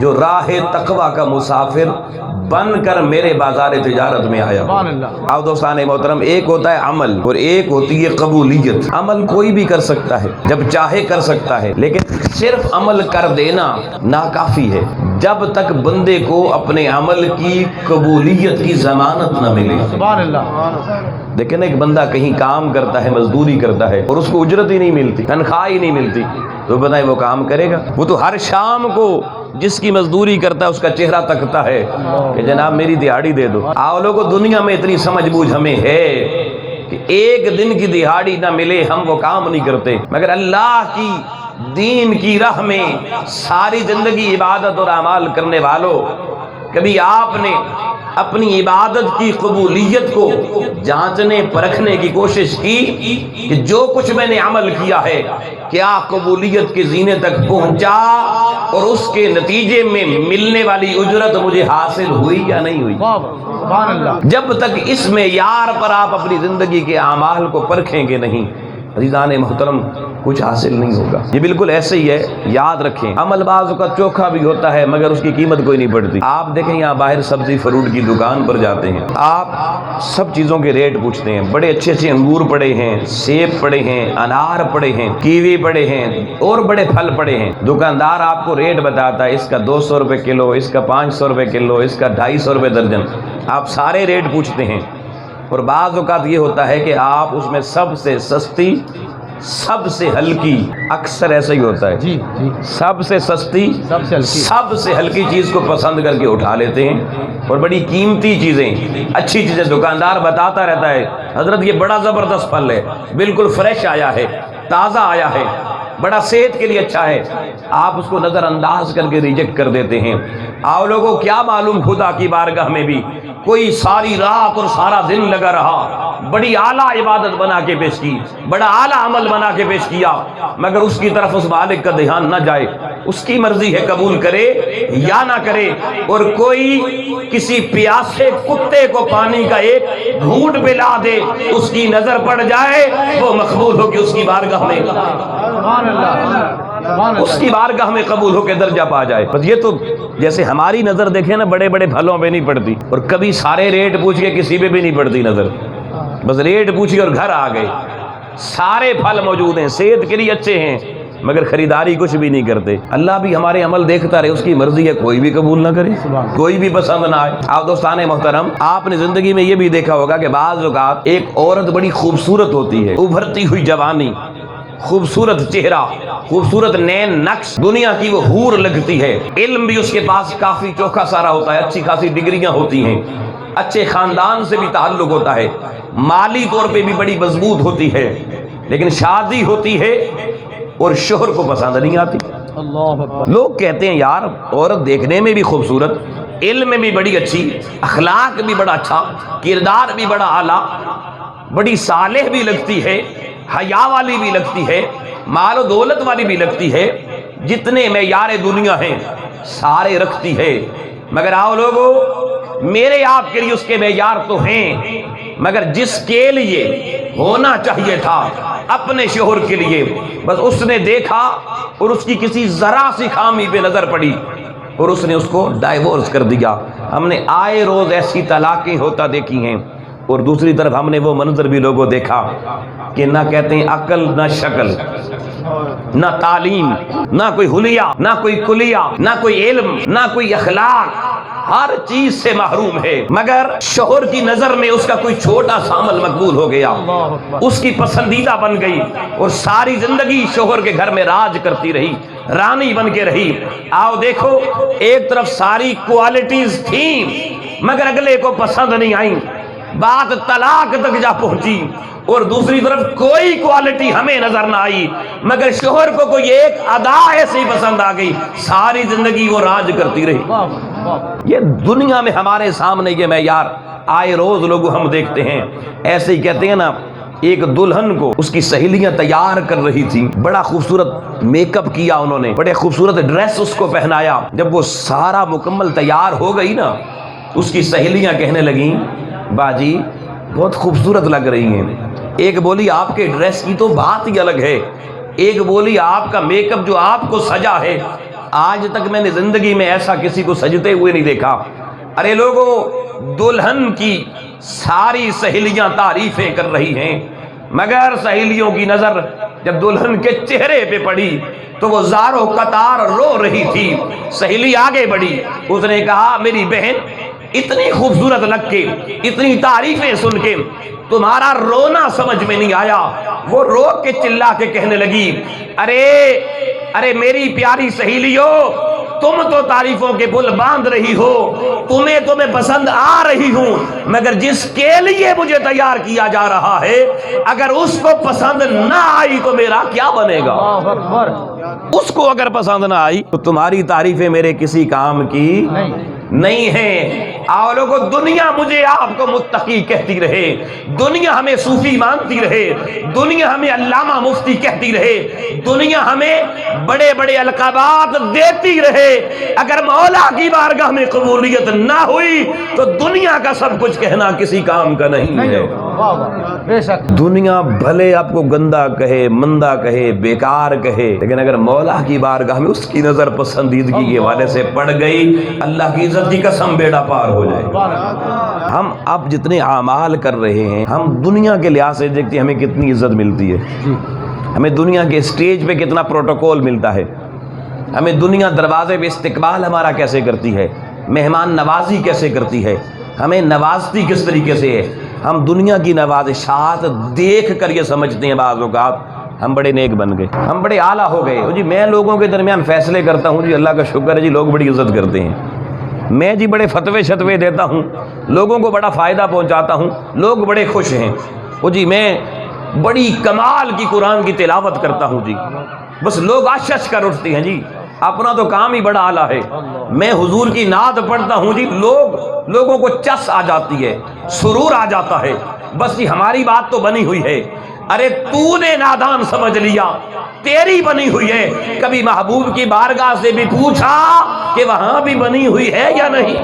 جو راہ تقوی کا مسافر بن کر میرے بازار تجارت میں آیا۔ اب دوستان محترم، ایک ہوتا ہے عمل اور ایک ہوتی ہے قبولیت۔ عمل کوئی بھی کر سکتا ہے، جب چاہے کر سکتا ہے، لیکن صرف عمل کر دینا ناکافی ہے جب تک بندے کو اپنے عمل کی قبولیت کی ضمانت نہ ملے۔ سبحان اللہ۔ لیکن ایک بندہ کہیں کام کرتا ہے، مزدوری کرتا ہے اور اس کو اجرت ہی نہیں ملتی، تنخواہ ہی نہیں ملتی، تو بتائیں وہ کام کرے گا؟ وہ تو ہر شام کو جس کی مزدوری کرتا ہے اس کا چہرہ تکتا ہے کہ جناب میری دیہاڑی دے دو۔ آپ لوگوں دنیا میں اتنی سمجھ بوجھ ہمیں ہے کہ ایک دن کی دیہاڑی نہ ملے ہم وہ کام نہیں کرتے، مگر اللہ کی دین کی راہ میں ساری زندگی عبادت اور اعمال کرنے والوں، کبھی آپ نے اپنی عبادت کی قبولیت کو جانچنے پرکھنے کی کوشش کی کہ جو کچھ میں نے عمل کیا ہے کیا قبولیت کے زینے تک پہنچا اور اس کے نتیجے میں ملنے والی اجرت مجھے حاصل ہوئی یا نہیں ہوئی؟ سبحان اللہ۔ جب تک اس معیار پر آپ اپنی زندگی کے اعمال کو پرکھیں گے نہیں، عزیزان محترم، کچھ حاصل نہیں ہوگا۔ یہ بالکل ایسے ہی ہے، یاد رکھیں، عمل بعض کا چوکھا بھی ہوتا ہے مگر اس کی قیمت کوئی نہیں پڑتی۔ آپ دیکھیں یہاں باہر سبزی فروٹ کی دکان پر جاتے ہیں، آپ سب چیزوں کے ریٹ پوچھتے ہیں، بڑے اچھے اچھے انگور پڑے ہیں، سیب پڑے ہیں، انار پڑے ہیں، کیوی پڑے ہیں اور بڑے پھل پڑے ہیں۔ دکاندار آپ کو ریٹ بتاتا ہے، اس کا 200 روپے کلو، اس کا 500 روپے کلو، اس کا 250 روپے درجن۔ آپ سارے ریٹ پوچھتے ہیں اور بعض اوقات یہ ہوتا ہے کہ آپ اس میں سب سے سستی، سب سے ہلکی، اکثر ایسا ہی ہوتا ہے، جی جی، سب سے سستی، سب سے ہلکی چیز کو پسند کر کے اٹھا لیتے ہیں اور بڑی قیمتی چیزیں، اچھی چیزیں دکاندار بتاتا رہتا ہے، حضرت یہ بڑا زبردست پھل ہے، بالکل فریش آیا ہے، تازہ آیا ہے، بڑا صحت کے لیے اچھا ہے، آپ اس کو نظر انداز کر کے ریجیکٹ کر دیتے ہیں۔ آپ لوگوں کیا معلوم خدا کی بارگاہ میں بھی کوئی ساری رات اور سارا دن لگا رہا، بڑی اعلیٰ عبادت بنا کے پیش کی، بڑا اعلیٰ عمل بنا کے پیش کیا، مگر اس کی طرف اس مالک کا دھیان نہ جائے، اس کی مرضی ہے قبول کرے یا نہ کرے، اور کوئی کسی پیاسے کتے کو پانی کا ایک گھونٹ پلا دے، اس کی نظر پڑ جائے، وہ مقبول ہو کے اس کی بارگاہ میں، اس کی بارگاہ میں قبول ہو کے درجہ پا جائے۔ بس یہ تو جیسے ہماری نظر دیکھیں نا بڑے بڑے پھلوں پہ نہیں پڑتی، اور کبھی سارے ریٹ پوچھ کے کسی پہ بھی نہیں پڑتی نظر، بس ریٹ پوچھی اور گھر آ گئے، سارے پھل موجود ہیں، صحت کے لیے اچھے ہیں، مگر خریداری کچھ بھی نہیں کرتے۔ اللہ بھی ہمارے عمل دیکھتا رہے، اس کی مرضی ہے، کوئی بھی قبول نہ کرے، کوئی بھی پسند نہ آئے۔ آپ دوستان محترم، آپ نے زندگی میں یہ بھی دیکھا ہوگا کہ بعض اوقات ایک عورت بڑی خوبصورت ہوتی ہے، ابھرتی ہوئی جوانی، خوبصورت چہرہ، خوبصورت نین نقش، دنیا کی وہ حور لگتی ہے، علم بھی اس کے پاس کافی چوکھا سارا ہوتا ہے، اچھی خاصی ڈگریاں ہوتی ہیں، اچھے خاندان سے بھی تعلق ہوتا ہے، مالی طور پہ بھی بڑی مضبوط ہوتی ہے، لیکن شادی ہوتی ہے اور شوہر کو پسند نہیں آتی۔ لوگ کہتے ہیں یار عورت دیکھنے میں بھی خوبصورت، علم میں بھی بڑی اچھی، اخلاق بھی بڑا اچھا، کردار بھی بڑا اعلیٰ، بڑی صالح بھی لگتی ہے، حیا والی بھی لگتی ہے، مال و دولت والی بھی لگتی ہے، جتنے معیار دنیا ہیں سارے رکھتی ہے، مگر آؤ لوگوں، میرے آپ کے لیے اس کے معیار تو ہیں، مگر جس کے لیے ہونا چاہیے تھا اپنے شوہر کے لیے، بس اس نے دیکھا اور اس کی کسی ذرا سی خامی پہ نظر پڑی اور اس نے اس کو ڈائیورس کر دیا۔ ہم نے آئے روز ایسی طلاقیں ہوتا دیکھی ہیں، اور دوسری طرف ہم نے وہ منظر بھی لوگوں دیکھا کہ نہ کہتے ہیں عقل نہ شکل، نہ تعلیم، نہ کوئی حلیہ، نہ کوئی کلیہ، نہ کوئی علم، نہ کوئی اخلاق، ہر چیز سے محروم ہے، مگر شوہر کی نظر میں اس کا کوئی چھوٹا سا عمل مقبول ہو گیا، اس کی پسندیدہ بن گئی اور ساری زندگی شوہر کے گھر میں راج کرتی رہی، رانی بن کے رہی۔ آؤ دیکھو، ایک طرف ساری کوالٹیز تھیں مگر اگلے کو پسند نہیں آئیں، بات طلاق تک جا پہنچی، اور دوسری طرف کوئی کوالٹی ہمیں نظر نہ آئی مگر شوہر کو کوئی ایک ادا ایسی پسند آ گئی، ساری زندگی وہ راج کرتی رہی۔ یہ دنیا میں ہمارے سامنے یہ معیار آئے روز لوگ ہم دیکھتے ہیں۔ ایسے ہی کہتے ہیں نا، ایک دلہن کو اس کی سہیلیاں تیار کر رہی تھی، بڑا خوبصورت میک اپ کیا انہوں نے، بڑے خوبصورت ڈریس اس کو پہنایا، جب وہ سارا مکمل تیار ہو گئی نا، اس کی سہیلیاں کہنے لگیں باجی بہت خوبصورت لگ رہی ہیں، ایک بولی آپ کے ڈریس کی تو بات ہی الگ ہے، ایک بولی آپ کا میک اپ جو آپ کو سجا ہے آج تک میں نے زندگی میں ایسا کسی کو سجدے ہوئے نہیں دیکھا۔ ارے لوگوں، دلہن کی ساری سہیلیاں تعریفیں کر رہی ہیں، مگر سہیلیوں کی نظر جب دلہن کے چہرے پہ پڑی تو وہ زاروں قطار رو رہی تھی۔ سہیلی آگے بڑھی، اس نے کہا میری بہن اتنی خوبصورت لگ کے، اتنی تعریفیں سن کے تمہارا رونا سمجھ میں نہیں آیا۔ وہ رو کے چلا کے کہنے لگی، ارے میری پیاری سہیلیو، تم تو تعریفوں کے پل باندھ رہی ہو، تمہیں تو میں پسند آ رہی ہوں، مگر جس کے لیے مجھے تیار کیا جا رہا ہے اگر اس کو پسند نہ آئی تو میرا کیا بنے گا؟ اس کو اگر پسند نہ آئی تو تمہاری تعریفیں میرے کسی کام کی نہیں ہیں۔ آؤ لوگوں، دنیا مجھے آپ کو متقی کہتی رہے، دنیا ہمیں صوفی مانتی رہے، دنیا ہمیں علامہ مفتی کہتی رہے، دنیا ہمیں بڑے بڑے القابات دیتی رہے، اگر مولا کی بارگاہ میں قبولیت نہ ہوئی تو دنیا کا سب کچھ کہنا کسی کام کا نہیں ہے۔ بے شک دنیا بھلے آپ کو گندا کہے، مندہ کہے، بیکار کہے، لیکن اگر مولا کی بارگاہ میں اس کی نظر پسندیدگی کے والے سے پڑ گئی، اللہ کی عزت کی قسم بیڑا پار ہو جائے۔ ہم اب جتنے اعمال کر رہے ہیں، ہم دنیا کے لحاظ سے دیکھتے ہیں ہمیں کتنی عزت ملتی ہے، ہمیں دنیا کے اسٹیج پہ کتنا پروٹوکول ملتا ہے، ہمیں دنیا دروازے پہ استقبال ہمارا کیسے کرتی ہے، مہمان نوازی کیسے کرتی ہے، ہمیں نوازتی کس طریقے سے ہے۔ ہم دنیا کی نوازشات دیکھ کر یہ سمجھتے ہیں بعض اوقات ہم بڑے نیک بن گئے، ہم بڑے اعلیٰ ہو گئے جی، میں لوگوں کے درمیان فیصلے کرتا ہوں جی، اللہ کا شکر ہے جی، لوگ بڑی عزت کرتے ہیں، میں جی بڑے فتوے شتوے دیتا ہوں، لوگوں کو بڑا فائدہ پہنچاتا ہوں، لوگ بڑے خوش ہیں، وہ جی میں بڑی کمال کی قرآن کی تلاوت کرتا ہوں جی، بس لوگ آشش کر اٹھتے ہیں جی، اپنا تو کام ہی بڑا اعلیٰ ہے، میں حضور کی نعت پڑھتا ہوں جی، لوگوں کو چس آ جاتی ہے، سرور آ جاتا ہے، بس جی ہماری بات تو بنی ہوئی ہے۔ ارے تو نے نادان سمجھ لیا، تیری بنی ہوئی ہے، کبھی محبوب کی بارگاہ سے بھی پوچھا کہ وہاں بھی بنی ہوئی ہے یا نہیں؟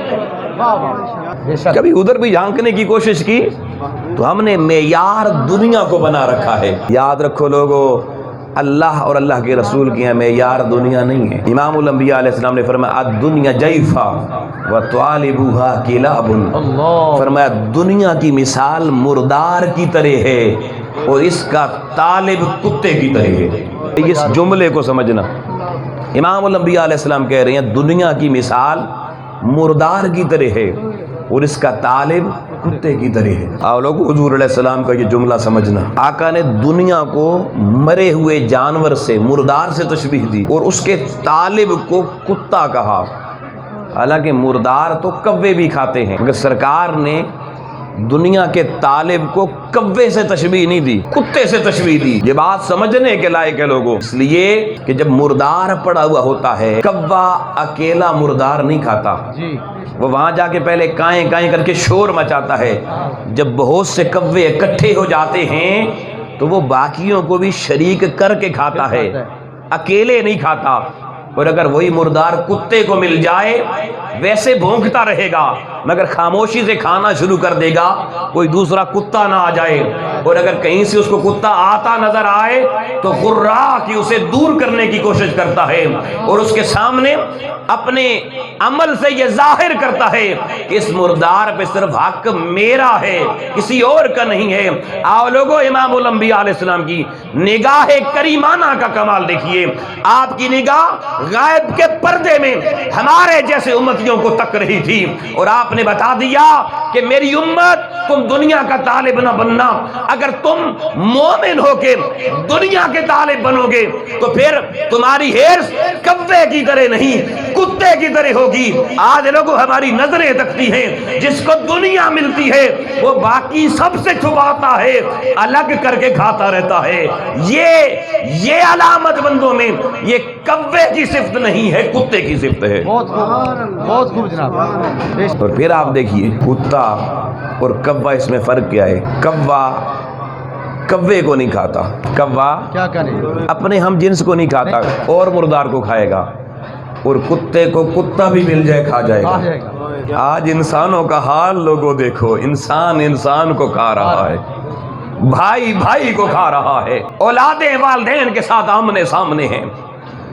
کبھی ادھر بھی جھانکنے کی کوشش کی تو ہم نے معیار دنیا کو بنا رکھا ہے۔ یاد رکھو لوگو، اللہ اور اللہ کے رسول کی معیار دنیا نہیں ہے۔ امام الانبیاء علیہ السلام نے فرمایا الدنیا جیفا وطالبوها کلاب، فرمایا دنیا کی مثال مردار کی طرح ہے اور اس کا طالب کتے کی طرح ہے۔ اس جملے کو سمجھنا، امام الانبیاء علیہ السلام کہہ رہے ہیں دنیا کی مثال مردار کی طرح ہے اور اس کا طالب کتے کی طرح ہے۔ آپ لوگ حضور علیہ السلام کا یہ جملہ سمجھنا، آقا نے دنیا کو مرے ہوئے جانور سے، مردار سے تشبیہ دی اور اس کے طالب کو کتا کہا، حالانکہ مردار تو کوے بھی کھاتے ہیں، مگر سرکار نے دنیا کے طالب کو کوے سے تشبیہ نہیں دی، کتے سے تشبیہ دی۔ یہ بات سمجھنے کے لائق ہے لوگوں، اس لیے کہ جب مردار پڑا ہوا ہوتا ہے، کوا اکیلا مردار نہیں کھاتا، وہ وہاں جا کے پہلے کائیں کائیں کر کے شور مچاتا ہے، جب بہت سے کوے اکٹھے ہو جاتے ہیں تو وہ باقیوں کو بھی شریک کر کے کھاتا ہے، اکیلے نہیں کھاتا۔ اور اگر وہی مردار کتے کو مل جائے ویسے بھونکتا رہے گا مگر خاموشی سے کھانا شروع کر دے گا، کوئی دوسرا کتا نہ آ جائے، اور اگر کہیں سے اس کو کتا آتا نظر آئے تو غرا کی اسے دور کرنے کی کوشش کرتا ہے اور اس کے سامنے اپنے عمل سے یہ ظاہر کرتا ہے کہ اس مردار پہ صرف حق میرا ہے، کسی اور کا نہیں ہے۔ آؤ لوگو، امام الانبیاء علیہ السلام کی نگاہ کریمانہ کا کمال دیکھیے، آپ کی نگاہ غائب کے پردے میں ہمارے جیسے امتیوں کو تک رہی تھی اور آپ نے بتا دیا کہ میری امت تم دنیا کا طالب نہ بننا، اگر تم مومن ہو کے دنیا کے طالب بنو گے تو پھر تمہاری ہیرس کوے کی طرح نہیں کتے کی طرح ہوگی۔ آج لوگوں ہماری نظریں تکتی ہیں، جس کو دنیا ملتی ہے وہ باقی سب سے چھپاتا ہے، الگ کر کے کھاتا رہتا ہے۔ یہ علامت بندوں میں یہ کوے کی صفت نہیں ہے، کتے کی صفت ہے۔ بہت خوب جناب۔ اور پھر آپ دیکھیے کتا اور کوا، اس میں فرق کیا ہے؟ کوا کوے کو نہیں کھاتا، کوا کیا کرے؟ اپنے ہم جنس کو نہیں کھاتا اور مردار کو کھائے گا، اور کتے کو کتا بھی مل جائے کھا جائے گا۔ آج انسانوں کا حال لوگوں دیکھو، انسان کو کھا رہا ہے، بھائی کو کھا رہا ہے، اولادیں والدین کے ساتھ آمنے سامنے ہیں،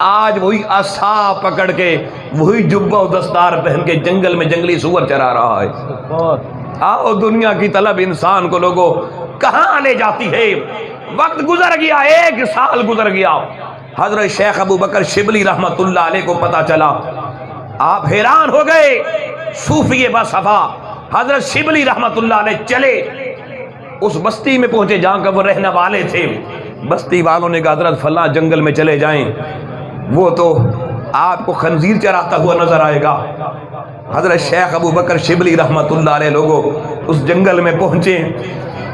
آج وہی عصا پکڑ کے وہی جبہ و دستار پہن کے جنگل میں جنگلی سور چرا رہا ہے۔ آؤ دنیا کی طلب انسان کو لوگوں کہاں لے جاتی ہے۔ وقت گزر گیا، 1 سال گزر گیا، حضرت شیخ ابو بکر شبلی رحمت اللہ علیہ کو پتا چلا، آپ حیران ہو گئے۔ صوفی باصفا حضرت شبلی رحمت اللہ علیہ چلے، اس بستی میں پہنچے جہاں کا وہ رہنے والے تھے۔ بستی والوں نے کہا حضرت فلاں جنگل میں چلے جائیں، وہ تو آپ کو خنزیر چراتا ہوا نظر آئے گا۔ حضرت شیخ ابو بکر شبلی رحمت اللہ علیہ لوگوں اس جنگل میں پہنچے۔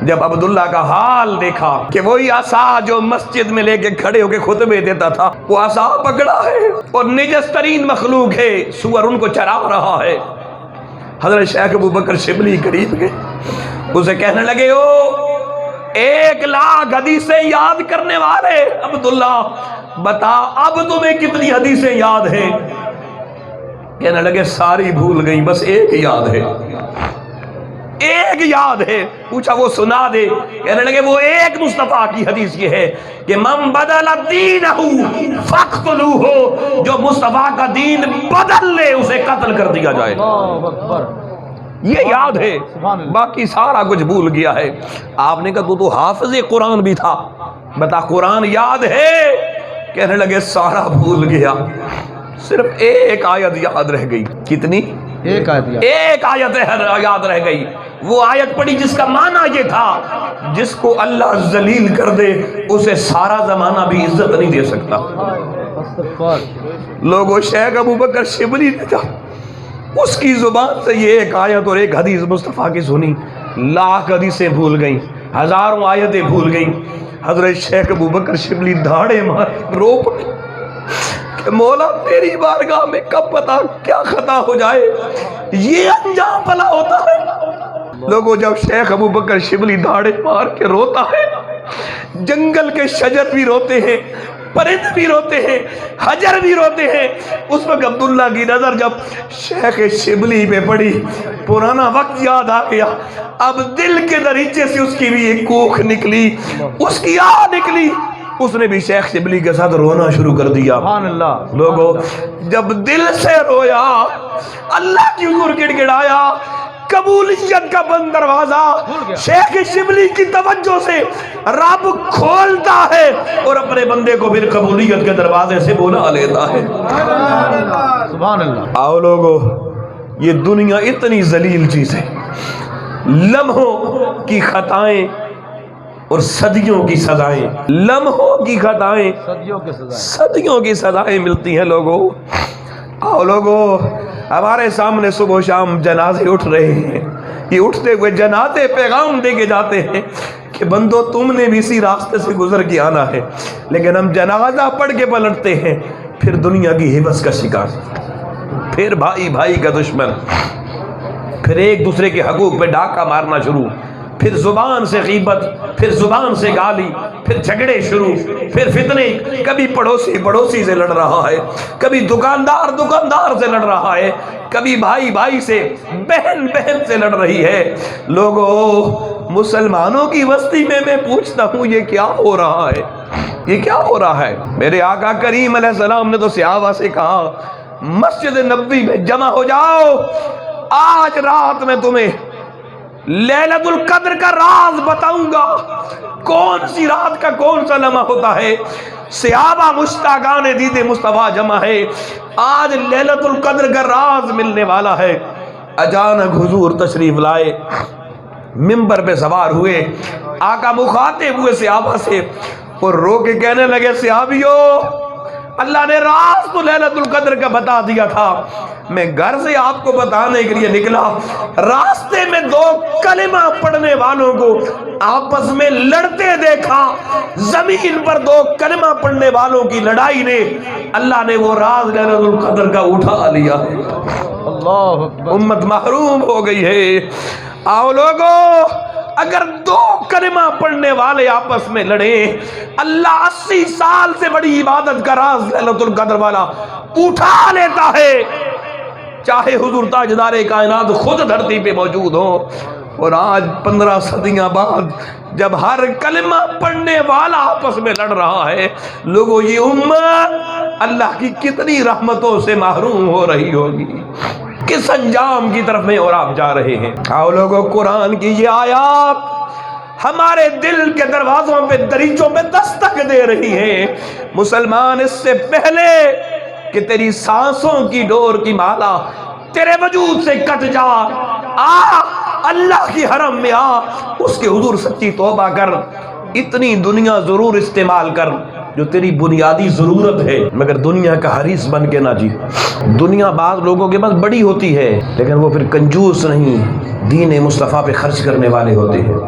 جب عبداللہ کا حال دیکھا کہ وہی عصا جو مسجد میں لے کے کھڑے ہو کے خطبے دیتا تھا، وہ عصا پکڑا ہے اور نجس ترین مخلوق ہے، سور ان کو چرا رہا ہے۔ حضرت شیخ ابو بکر شبلی قریب گئے، اسے کہنے لگے، او 1,00,000 حدیثیں یاد کرنے والے عبداللہ، بتا اب تمہیں کتنی حدیثیں یاد ہیں؟ کہنے لگے ساری بھول گئی، بس ایک یاد ہے، ایک یاد ہے۔ پوچھا وہ سنا دے۔ کہنے لگے وہ ایک مصطفیٰ کی حدیث یہ ہے کہ من بدل دینہ فاقتلوہ، جو مصطفیٰ کا دین بدل لے اسے قتل کر دیا جائے۔ اللہ اکبر، یہ یاد ہے، باقی سارا کچھ بھول گیا ہے۔ آپ نے کہا تو حافظ قرآن بھی تھا، بتا قرآن یاد ہے؟ کہنے لگے سارا بھول گیا، صرف ایک آیت یاد رہ گئی۔ کتنی؟ ایک آیت یاد۔ ایک آیت یاد رہ گئی۔ وہ آیت پڑھی جس کا معنی یہ تھا، جس کو اللہ ذلیل کر دے اسے سارا زمانہ بھی عزت نہیں دے سکتا۔ لوگوں شیخ ابو بکر شبلی نے کہا، اس کی زبان سے یہ ایک آیت اور ایک حدیث مصطفیٰ کی سنی، 1,00,000 حدیثیں بھول گئیں، 1000 آیتیں بھول گئیں۔ حضرت شیخ ابو بکر شبلی دھاڑے مار رو پڑے کہ مولا تیری بارگاہ میں کب پتا کیا خطا ہو جائے، یہ انجام بھلا ہوتا ہے۔ لوگوں جب شیخ ابو بکر شبلی دھاڑے مار کے روتا ہے، جنگل کے شجر بھی روتے ہیں، پرند بھی روتے ہیں، حجر بھی روتے ہیں۔ اس وقت عبداللہ کی نظر جب شیخ شبلی پہ پڑی، پرانا وقت یاد آ گیا۔ اب دل کے دریچے سے اس کی بھی ایک کوکھ نکلی، اس کی آہ نکلی، اس نے بھی شیخ شبلی کے ساتھ رونا شروع کر دیا۔ سبحان اللہ۔ لوگوں جب دل سے رویا، اللہ کی حضور گڑ گڑایا، قبولیت کا بند دروازہ شیخ شبلی کی توجہ سے رب کھولتا ہے اور اپنے بندے کو پھر قبولیت کے دروازے سے بلا لیتا ہے۔ سبحان اللہ۔ آؤ لوگوں، یہ دنیا اتنی ذلیل چیز ہے، لمحوں کی خطائیں اور صدیوں کی سزائیں، لمحوں کی خطائیں صدیوں کے سزائیں، صدیوں کی سزائیں ملتی ہیں۔ لوگوں آؤ لوگوں، ہمارے سامنے صبح و شام جنازے اٹھ رہے ہیں، یہ اٹھتے ہوئے جنازے پیغام دے کے جاتے ہیں کہ بندو تم نے بھی اسی راستے سے گزر کے آنا ہے، لیکن ہم جنازہ پڑھ کے پلٹتے ہیں، پھر دنیا کی ہیبس کا شکار، پھر بھائی بھائی کا دشمن، پھر ایک دوسرے کے حقوق پہ ڈاکہ مارنا شروع، پھر زبان سے غیبت، پھر زبان سے گالی، پھر جھگڑے شروع، پھر فتنے، کبھی پڑوسی پڑوسی سے لڑ رہا ہے، کبھی دکاندار دکاندار سے لڑ رہا ہے، کبھی بھائی بھائی سے، بہن بہن سے لڑ رہی ہے۔ لوگوں مسلمانوں کی بستی میں پوچھتا ہوں یہ کیا ہو رہا ہے، یہ کیا ہو رہا ہے؟ میرے آقا کریم علیہ السلام نے تو صحابہ سے کہا مسجد نبوی میں جمع ہو جاؤ، آج رات میں تمہیں لیلۃ القدر کا راز بتاؤں گا۔ کون سی رات کا کون سا لمحہ ہوتا ہے؟ صحابہ مشتاقان دید مصطفیٰ جمع ہے، آج لیلۃ القدر کا راز ملنے والا ہے۔ اچانک حضور تشریف لائے، منبر پہ سوار ہوئے، آقا مخاطب ہوئے صحابہ سے اور رو کے کہنے لگے صحابیو، اللہ نے راز تو لیلۃ القدر کا بتا دیا تھا، میں گھر سے آپ کو بتانے کے لیے نکلا، راستے میں 2 کلمہ پڑھنے والوں کو آپس میں لڑتے دیکھا، زمین پر 2 کلمہ پڑھنے والوں کی لڑائی نے اللہ نے وہ راز لیلۃ القدر کا اٹھا لیا ہے۔ اللہ اکبر۔ امت محروم ہو گئی ہے۔ آؤ لوگوں، اگر 2 کلمہ پڑھنے والے آپس میں لڑیں، اللہ 80 سال سے بڑی عبادت کا راز لیلۃ القدر والا اٹھا لیتا ہے، چاہے حضور تاجدار کائنات خود دھرتی پہ موجود ہوں۔ اور آج 15 صدیاں بعد جب ہر کلمہ پڑھنے والا آپس میں لڑ رہا ہے، لوگوں یہ امت اللہ کی کتنی رحمتوں سے محروم ہو رہی ہوگی، کس انجام کی طرف میں اور آپ جا رہے ہیں۔ آؤ لوگوں، قرآن کی یہ آیات ہمارے دل کے دروازوں پہ، دریچوں پہ دستک دے رہی ہیں۔ مسلمان، اس سے پہلے کہ تیری سانسوں کی ڈور کی مالا تیرے وجود سے کٹ جا، اللہ کی حرم میں اس کے حضور سچی توبہ کر، اتنی دنیا ضرور استعمال کر جو تیری بنیادی ضرورت ہے، مگر دنیا کا حریص بن کے نہ جی۔ دنیا بعض لوگوں کے پاس بڑی ہوتی ہے لیکن وہ پھر کنجوس نہیں، دین مصطفیٰ پہ خرچ کرنے والے ہوتے ہیں۔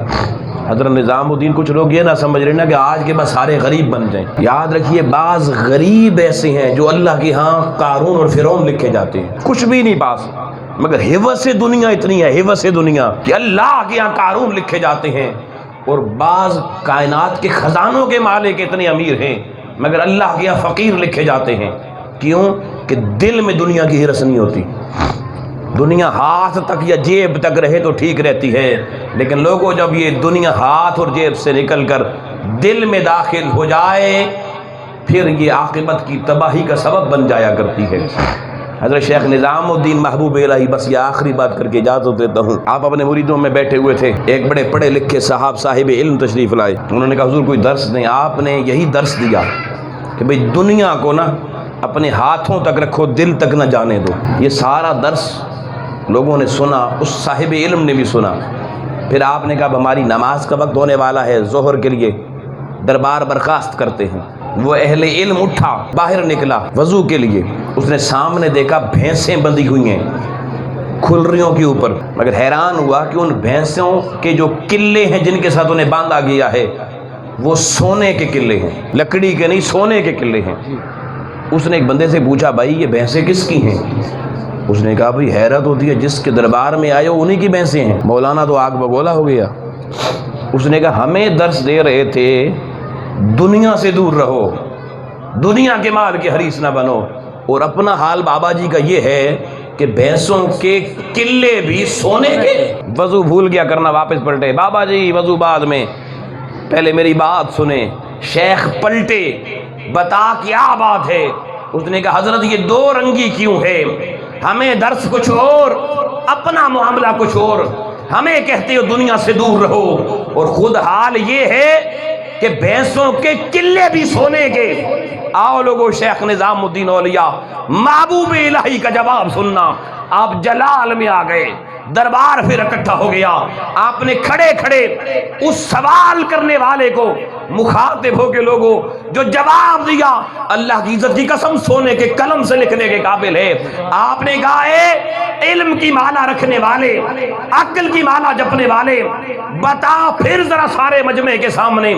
حضرت نظام الدین، کچھ لوگ یہ نہ سمجھ رہے نا کہ آج کے بس سارے غریب بن جائیں۔ یاد رکھیے، بعض غریب ایسے ہیں جو اللہ کے ہاں قارون اور فرعون لکھے جاتے ہیں، کچھ بھی نہیں پاس، مگر حوث دنیا اتنی ہے، حوث دنیا کہ اللہ کے یہاں قارون لکھے جاتے ہیں، اور بعض کائنات کے خزانوں کے مالک اتنے امیر ہیں مگر اللہ کے یہاں فقیر لکھے جاتے ہیں۔ کیوں؟ کہ دل میں دنیا کی ہرس نہیں ہوتی۔ دنیا ہاتھ تک یا جیب تک رہے تو ٹھیک رہتی ہے، لیکن لوگوں جب یہ دنیا ہاتھ اور جیب سے نکل کر دل میں داخل ہو جائے پھر یہ عاقبت کی تباہی کا سبب بن جایا کرتی ہے۔ حضرت شیخ نظام الدین محبوب الہی، بس یہ آخری بات کر کے اجازت دیتا ہوں، آپ اپنے مریدوں میں بیٹھے ہوئے تھے، ایک بڑے پڑھے لکھے صاحب علم تشریف لائے، انہوں نے کہا حضور کوئی درس دیں۔ آپ نے یہی درس دیا کہ بھئی دنیا کو نا اپنے ہاتھوں تک رکھو، دل تک نہ جانے دو۔ یہ سارا درس لوگوں نے سنا، اس صاحب علم نے بھی سنا۔ پھر آپ نے کہا اب ہماری نماز کا وقت ہونے والا ہے، ظہر کے لیے دربار برخاست کرتے ہیں۔ وہ اہل علم اٹھا، باہر نکلا وضو کے لیے، اس نے سامنے دیکھا بھینسیں بندھی ہوئی ہیں کھلریوں کے اوپر، مگر حیران ہوا کہ ان بھینسوں کے جو قلے ہیں جن کے ساتھ انہیں باندھا گیا ہے وہ سونے کے قلے ہیں، لکڑی کے نہیں، سونے کے قلے ہیں۔ اس نے ایک بندے سے پوچھا بھائی یہ بھینسیں کس کی ہیں؟ اس نے کہا بھائی حیرت ہوتی ہے، جس کے دربار میں آئے ہو انہی کی بھینسیں ہیں۔ مولانا تو آگ بگولا ہو گیا۔ اس نے کہا ہمیں درس دے رہے تھے دنیا سے دور رہو، دنیا کے مال کے حریص نہ بنو، اور اپنا حال بابا جی کا یہ ہے کہ بھینسوں کے قلے بھی سونے کے۔ وضو بھول گیا کرنا، واپس پلٹے، بابا جی وضو بعد میں، پہلے میری بات سنیں۔ شیخ پلٹے، بتا کیا بات ہے؟ اس نے کہا حضرت یہ دو رنگی کیوں ہے؟ ہمیں درس کچھ اور، اپنا معاملہ کچھ اور، ہمیں کہتے ہو دنیا سے دور رہو، اور خود حال یہ ہے کہ بھینسوں کے قلے بھی سونے کے۔ آؤ لوگوں، شیخ نظام الدین اولیاء محبوب الہی کا جواب سننا۔ آپ جلال میں آ گئے، دربار پھر اکٹھا ہو گیا، آپ نے کھڑے کھڑے اس سوال کرنے والے کو مخاطب ہو کے لوگوں جو جواب دیا، اللہ کی عزت کی قسم سونے کے قلم سے لکھنے کے قابل ہے۔ آپ نے کہا اے علم کی مالا رکھنے والے، عقل کی مالا جپنے والے، بتا پھر ذرا سارے مجمع کے سامنے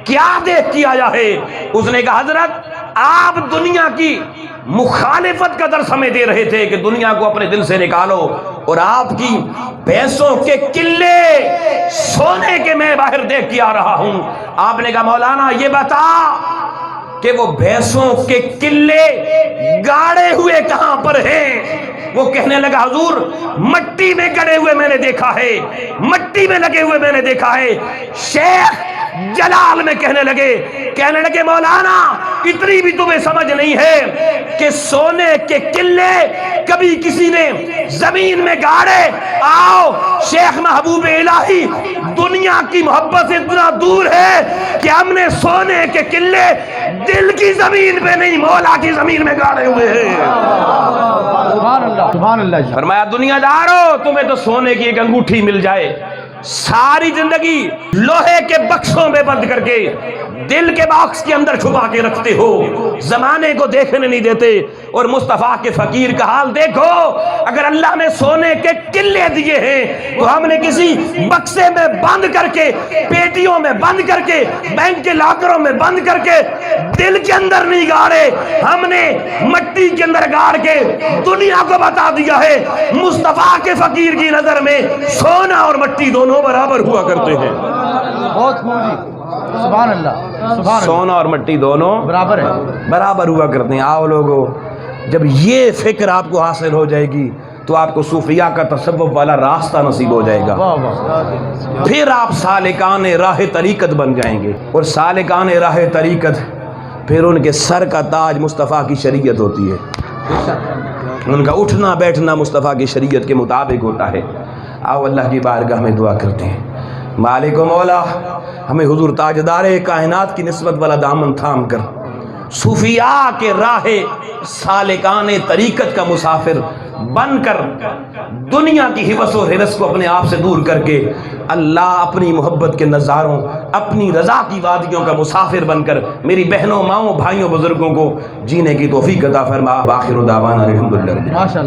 کیا دیکھ کے آیا ہے؟ اس نے کہا حضرت آپ دنیا کی مخالفت کا درس ہمیں دے رہے تھے کہ دنیا کو اپنے دل سے نکالو، اور آپ کی بھینسوں کے قلے سونے کے میں باہر دیکھ کے آ رہا ہوں۔ آپ نے کہا مولانا یہ بتا کہ وہ بھینسوں کے قلے گاڑے ہوئے کہاں پر ہیں؟ وہ کہنے لگا حضور مٹی میں گڑے ہوئے میں نے دیکھا ہے، مٹی میں لگے ہوئے میں نے دیکھا ہے۔ شیخ جلال میں کہنے لگے مولانا اتنی بھی تمہیں سمجھ نہیں ہے کہ سونے کے قلے کبھی کسی نے زمین میں گاڑے؟ آؤ شیخ محبوب الہی دنیا کی محبت سے اتنا دور ہے کہ ہم نے سونے کے قلے دل کی زمین پہ نہیں مولا کی زمین میں گاڑے ہوئے ہیں۔ سبحان اللہ۔ فرمایا دنیا دارو تمہیں تو سونے کی ایک انگوٹھی مل جائے، ساری زندگی لوہے کے بکسوں میں بند کر کے دل کے باکس کے اندر چھپا کے رکھتے ہو، زمانے کو دیکھنے نہیں دیتے، اور مصطفیٰ کے فقیر کا حال دیکھو، اگر اللہ نے سونے کے قلے دیے ہیں تو ہم نے کسی بکسے میں بند کر کے، پیٹیوں میں بند کر کے، بینک کے لاکروں میں بند کر کے دل کے اندر نہیں گاڑے، ہم نے مٹی کے اندر گاڑ کے دنیا کو بتا دیا ہے مصطفیٰ کے فقیر کی نظر میں سونا اور مٹی دونوں برابر ہوا کرتے ہیں۔ بہت خوب جی، سبحان اللہ، سبحان سونا اور مٹی دونوں برابر ہے، برابر ہوا کرتے ہیں۔ آؤ لوگوں، جب یہ فکر آپ کو حاصل ہو جائے گی تو آپ کو صوفیاء کا تصوف والا راستہ نصیب ہو جائے گا، واہ واہ، پھر آپ سالکان راہ طریقت بن جائیں گے، اور سالکان راہ طریقت پھر ان کے سر کا تاج مصطفیٰ کی شریعت ہوتی ہے، ان کا اٹھنا بیٹھنا مصطفیٰ کی شریعت کے مطابق ہوتا ہے۔ آؤ اللہ کی بارگاہ میں دعا کرتے ہیں، مالک و مولا ہمیں حضور تاجدار کائنات کی نسبت والا دامن تھام کر صوفیاء کے راہ سالکان طریقت کا مسافر بن کر دنیا کی حوث و حرص کو اپنے آپ سے دور کر کے اللہ اپنی محبت کے نظاروں، اپنی رضا کی وادیوں کا مسافر بن کر میری بہنوں، ماؤں، بھائیوں، بزرگوں کو جینے کی توفیق عطا فرما۔ آخر دعوانا الحمدللہ۔ ماشاء اللہ۔